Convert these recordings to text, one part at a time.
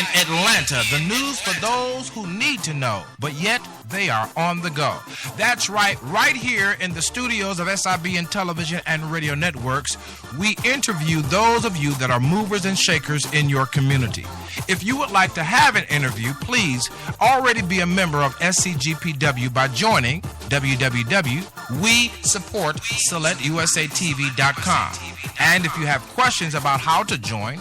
in Atlanta. The news for those who need to know, but yet they are on the go. That's right here in the studios of SIBN Television and Radio Networks, we interview those of you that are movers and shakers in your community. If you would like to have an interview, please already be a member of SCGPW by joining www.WeSupportSelectUSATV.com. And if you have questions about how to join,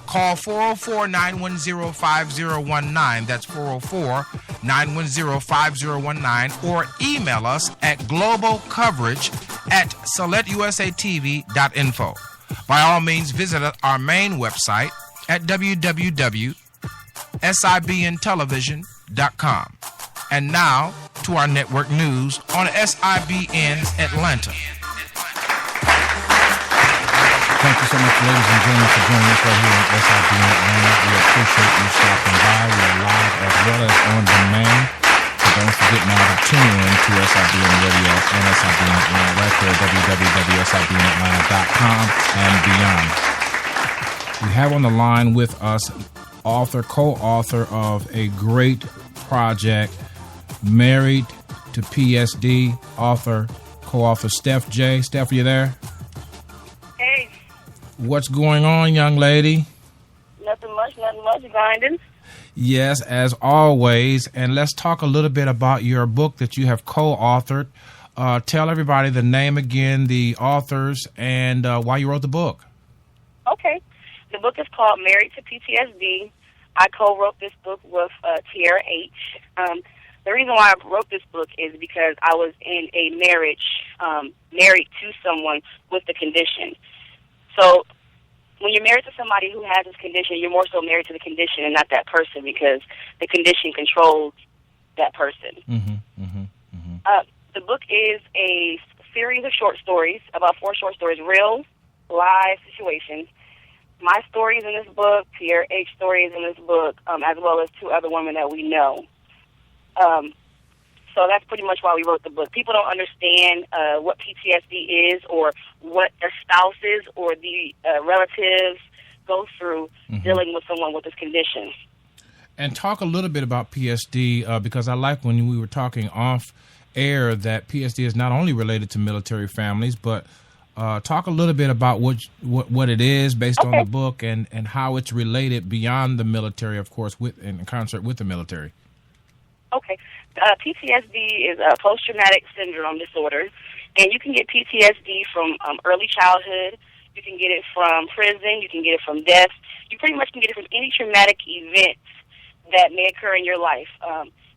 call 404-910-5019. That's 404-910-5019. Or email us at globalcoverage@selectusatv.info. By all means, visit our main website at www.sibntelevision.com. And now to our network news on SIBN Atlanta. Thank you so much, ladies and gentlemen, for joining us right here on SIBN Atlanta. We appreciate you stopping by. We are live as well as on demand. So don't forget now to tune in to SIBN Radio and SIBN Atlanta right there at www.sibnatlanta.com and beyond. We have on the line with us co-author of a great project, Married to PSD, co-author Steph-Jae. Steph, are you there? Hey. What's going on, young lady? Nothing much, grinding. Yes, as always. And let's talk a little bit about your book that you have co-authored. Tell everybody the name again, the authors, and why you wrote the book. Okay. The book is called Married to PTSD. I co-wrote this book with TRH. The reason why I wrote this book is because I was in a marriage, married to someone with the condition. So when you're married to somebody who has this condition, you're more so married to the condition and not that person, because the condition controls that person. The book is a series of short stories, about 4 short stories, real, live situations. My stories in this book, TRH stories in this book, as well as 2 other women that we know. So that's pretty much why we wrote the book. People don't understand what PTSD is, or what their spouses or the relatives go through dealing with someone with this condition. And talk a little bit about PSD, because I like when we were talking off air that PSD is not only related to military families, but talk a little bit about what it is based on the book, and how it's related beyond the military, of course, in concert with the military. Okay. PTSD is a post-traumatic syndrome disorder, and you can get PTSD from early childhood. You can get it from prison. You can get it from death. You pretty much can get it from any traumatic event that may occur in your life.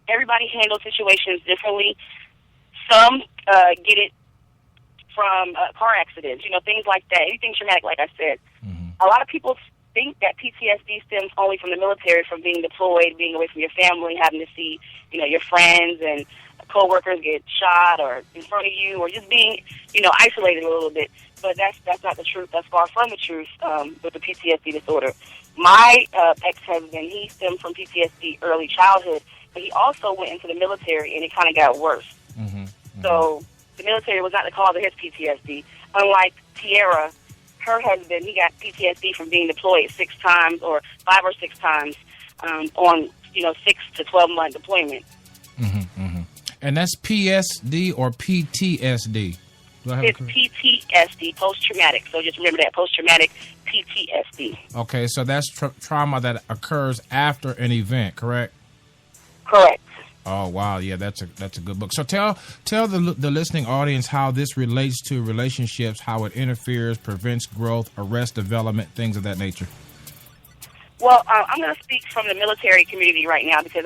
Everybody handles situations differently. Some get it from car accidents, things like that, anything traumatic, like I said. A lot of people think that PTSD stems only from the military, from being deployed, being away from your family, having to see, your friends and coworkers get shot or in front of you, or just being, isolated a little bit. But that's not the truth. That's far from the truth with the PTSD disorder. My ex-husband, he stemmed from PTSD early childhood, but he also went into the military, and it kind of got worse. So the military was not the cause of his PTSD. Unlike Tierra, her husband, he got PTSD from being deployed 6 times, or 5 or 6 times on 6 to 12-month deployment. And that's PSD or PTSD? It's PTSD, post-traumatic. So just remember that, post-traumatic PTSD. Okay, so that's trauma that occurs after an event, correct? Correct. Oh wow, yeah, that's a good book. So tell the listening audience how this relates to relationships, how it interferes, prevents growth, arrests development, things of that nature. Well, I'm going to speak from the military community right now, because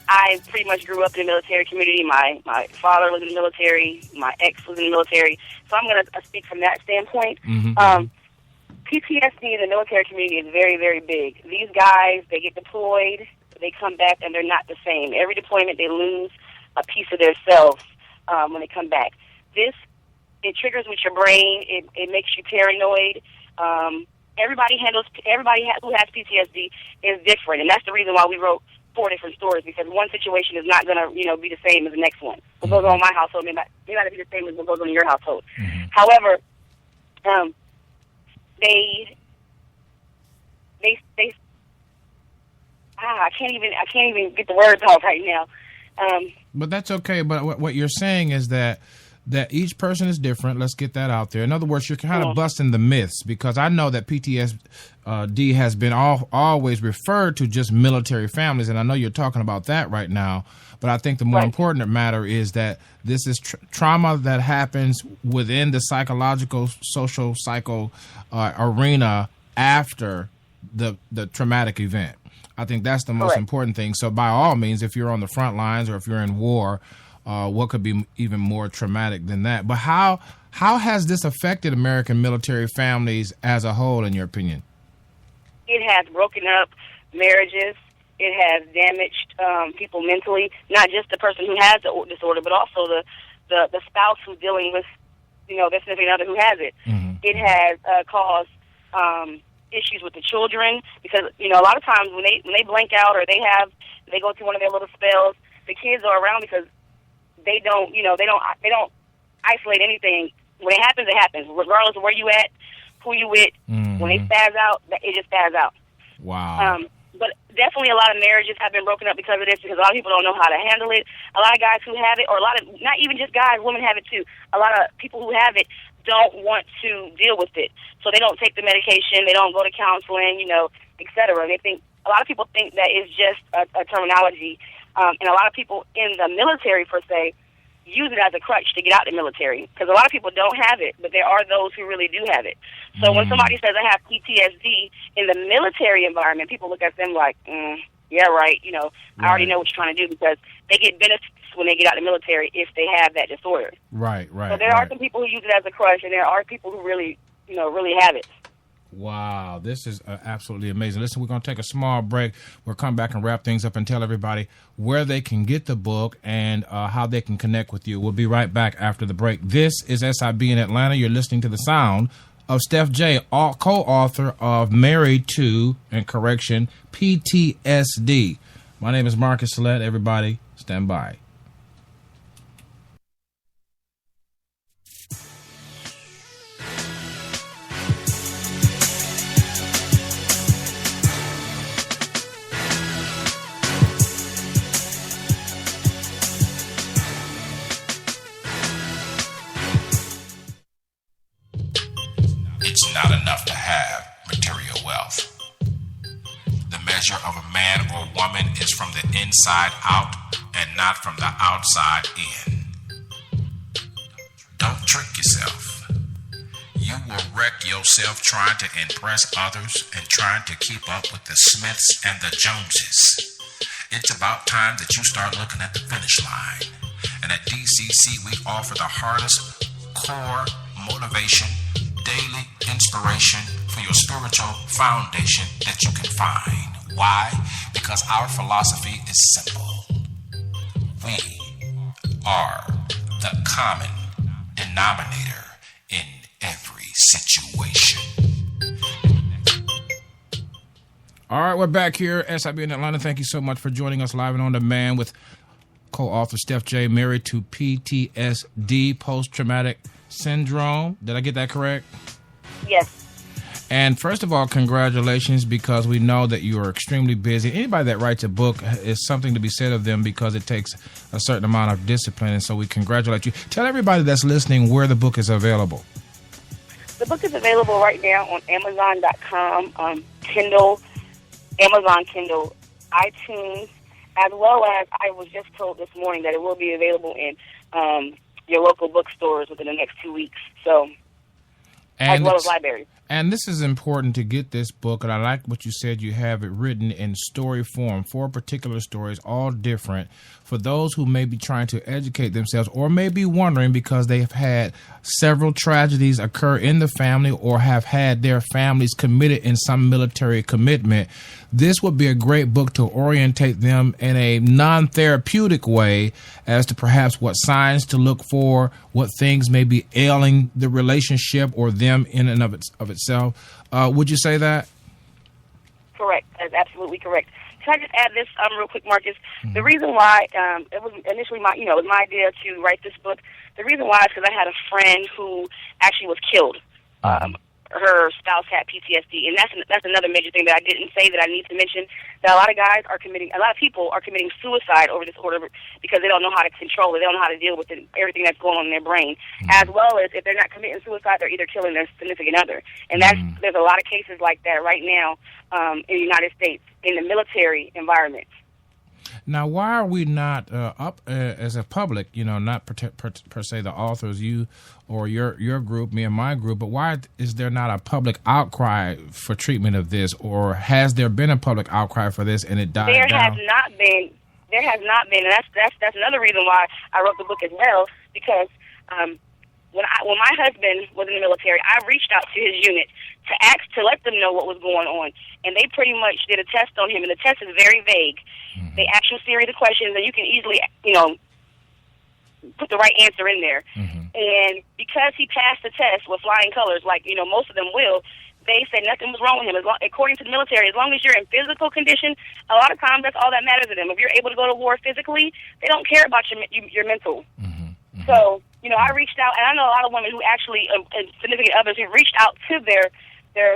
I pretty much grew up in the military community. My father was in the military. My ex was in the military. So I'm going to speak from that standpoint. PTSD in the military community is very, very big. These guys, they get deployed. They come back, and they're not the same. Every deployment, they lose a piece of themselves when they come back. It triggers with your brain. It makes you paranoid. Everybody who has PTSD is different, and that's the reason why we wrote 4 different stories, because one situation is not going to be the same as the next one. What goes on in my household may not be the same as what goes on in your household. However, I can't even get the words out right now. But that's okay. But what you're saying is that each person is different. Let's get that out there. In other words, you're kind of busting the myths, because I know that PTSD has been always referred to just military families, and I know you're talking about that right now. But I think the more important matter is that this is trauma that happens within the psychological, social, arena after the traumatic event. I think that's the most important thing. So by all means, if you're on the front lines or if you're in war, what could be even more traumatic than that? But how has this affected American military families as a whole, in your opinion? It has broken up marriages. It has damaged people mentally, not just the person who has the disorder, but also the spouse who's dealing with, their significant other who has it. Mm-hmm. It has caused issues with the children, because a lot of times when they blank out or they go through one of their little spells, the kids are around because they don't isolate anything. When it happens, regardless of where you at, who you with. Mm-hmm. When they spaz out, it just spaz out. Wow. But definitely a lot of marriages have been broken up because of this, because a lot of people don't know how to handle it. A lot of guys who have it, or a lot of, not even just guys, women have it too. A lot of people who have it don't want to deal with it. So they don't take the medication, they don't go to counseling, et cetera. A lot of people think that it's just a terminology. And a lot of people in the military, per se, use it as a crutch to get out the military, because a lot of people don't have it, but there are those who really do have it. So when somebody says I have PTSD in the military environment, people look at them like, yeah, right, I already know what you're trying to do, because they get benefits when they get out the military if they have that disorder. Right. So there are some people who use it as a crutch, and there are people who really, really have it. Wow, this is absolutely amazing. Listen, we're going to take a small break. We'll come back and wrap things up and tell everybody where they can get the book and how they can connect with you. We'll be right back after the break. This is SIB in Atlanta. You're listening to the sound of Steph-Jae, co-author of Married to, PTSD. My name is Marcus Salette. Everybody, stand by. It's not enough to have material wealth. The measure of a man or woman is from the inside out and not from the outside in. Don't trick yourself. You will wreck yourself trying to impress others and trying to keep up with the Smiths and the Joneses. It's about time that you start looking at the finish line. And at DCC, we offer the hardest core motivation, daily inspiration for your spiritual foundation that you can find. Why? Because our philosophy is simple. We are the common denominator in every situation. All right, we're back here, SIB in Atlanta. Thank you so much for joining us live and on demand with co-author Steph-Jae, Married to PTSD, post-traumatic syndrome. Did I get that correct? Yes. And first of all, congratulations, because we know that you are extremely busy. Anybody that writes a book is something to be said of them, because it takes a certain amount of discipline. And so we congratulate you. Tell everybody that's listening where the book is available. The book is available right now on Amazon.com, Kindle, Amazon Kindle, iTunes, as well as I was just told this morning that it will be available in your local bookstores within the next 2 weeks. So, as well as libraries. And this is important to get this book, and I like what you said. You have it written in story form, 4 particular stories, all different, for those who may be trying to educate themselves or may be wondering because they have had several tragedies occur in the family or have had their families committed in some military commitment. This would be a great book to orientate them in a non-therapeutic way as to perhaps what signs to look for, what things may be ailing the relationship or them in and of itself. Would you say that? Correct. That's absolutely correct. Can I just add this real quick, Marcus? Mm-hmm. The reason why it was initially it was my idea to write this book. The reason why is because I had a friend who actually was killed her spouse had PTSD, and that's another major thing that I didn't say that I need to mention. That a lot of people are committing suicide over this order because they don't know how to control it, they don't know how to deal with it, everything that's going on in their brain. As well as if they're not committing suicide, they're either killing their significant other, and there's a lot of cases like that right now in the United States in the military environment. Now, why are we not up as a public, not per se the authors, you or your group, me and my group, but why is there not a public outcry for treatment of this, or has there been a public outcry for this and it died down? There has not been, and that's another reason why I wrote the book as well, because when my husband was in the military, I reached out to his unit to let them know what was going on, and they pretty much did a test on him, and the test is very vague. They ask you a series of questions, and you can easily, put the right answer in there. And because he passed the test with flying colors, like most of them will, they said nothing was wrong with him. According to the military, as long as you're in physical condition, a lot of times that's all that matters to them. If you're able to go to war physically, they don't care about your mental. So, I reached out, and I know a lot of women who actually, and significant others who reached out to their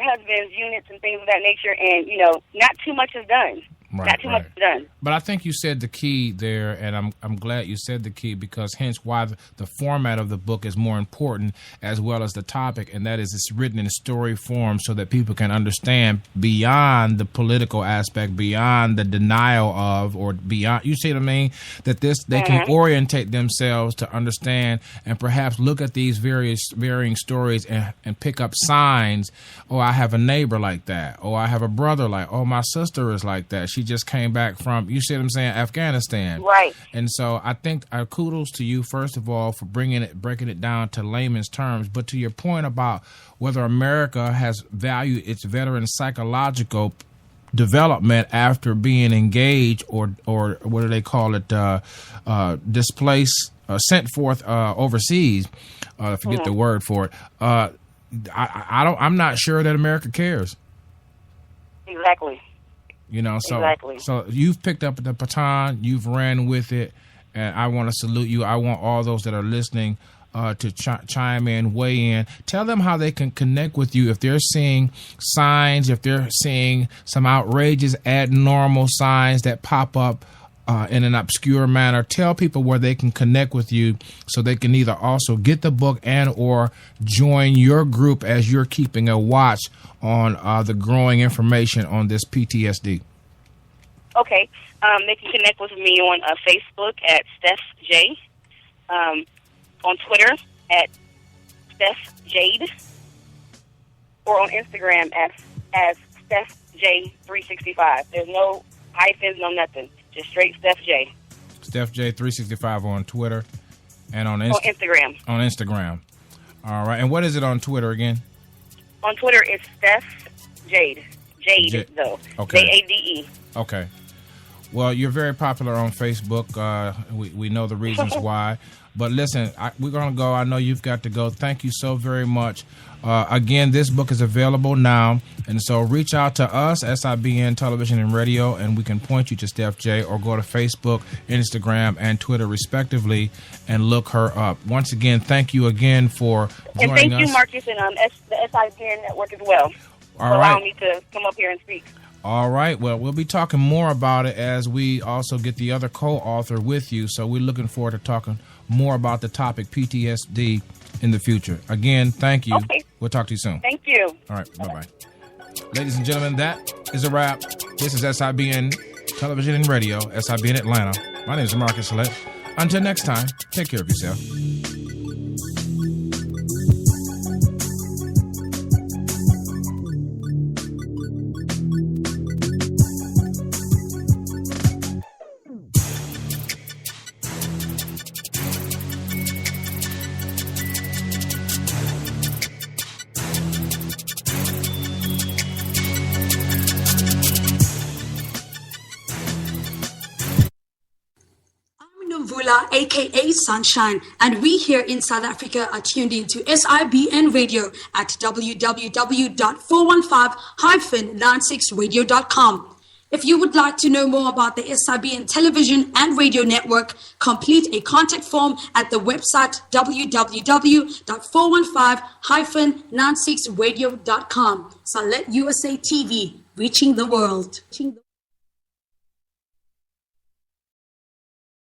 husbands' units and things of that nature, and, not too much is done. Not too much is done. But I think you said the key there, and I'm glad you said the key, because hence why the format of the book is more important, as well as the topic, and that is it's written in story form so that people can understand beyond the political aspect, beyond the denial of, or beyond, you see what I mean? That they can orientate themselves to understand and perhaps look at these varying stories and pick up signs. Oh, I have a neighbor like that. Oh, I have a brother my sister is like that. She just came back from, you see what I'm saying, Afghanistan. Right. And so I think kudos to you, first of all, for breaking it down to layman's terms. But to your point about whether America has valued its veterans' psychological development after being engaged or what do they call it, displaced, sent forth overseas, forget the word for it. I'm not sure that America cares. Exactly. So you've picked up the baton, you've ran with it, and I want to salute you. I want all those that are listening to chime in, weigh in. Tell them how they can connect with you if they're seeing signs, if they're seeing some outrageous, abnormal signs that pop up in an obscure manner. Tell people where they can connect with you so they can either also get the book and or join your group as you're keeping a watch on the growing information on this PTSD. Okay. They can connect with me on Facebook at Steph-Jae, on Twitter at Steph-Jae, or on Instagram as Steph-Jae365. There's no hyphens, no nothing. Just straight Steph-Jae. Steph-Jae365 on Twitter and on Instagram. On Instagram. All right. And what is it on Twitter again? On Twitter, it's Steph-Jade. Jade, though. Okay. Jade. Okay. Well, you're very popular on Facebook. We know the reasons why. But listen, we're going to go. I know you've got to go. Thank you so very much. Again, this book is available now. And so reach out to us, SIBN Television and Radio, and we can point you to Steph-Jae, or go to Facebook, Instagram, and Twitter, respectively, and look her up. Once again, thank you again for joining us. And thank you, Marcus, and the SIBN Network as well, for allowing me to come up here and speak. All right. Well, we'll be talking more about it as we also get the other co-author with you. So we're looking forward to talking more about the topic PTSD in the future. Again, thank you. Okay. We'll talk to you soon. Thank you. All right. Bye-bye. Ladies and gentlemen, that is a wrap. This is SIBN Television and Radio, SIBN Atlanta. My name is Marcus Salette. Until next time, take care of yourself. aka Sunshine, and we here in South Africa are tuned into SIBN Radio at www.415-96radio.com. If you would like to know more about the SIBN television and radio network, complete a contact form at the website www.415-96radio.com. Salet USA TV, reaching the world.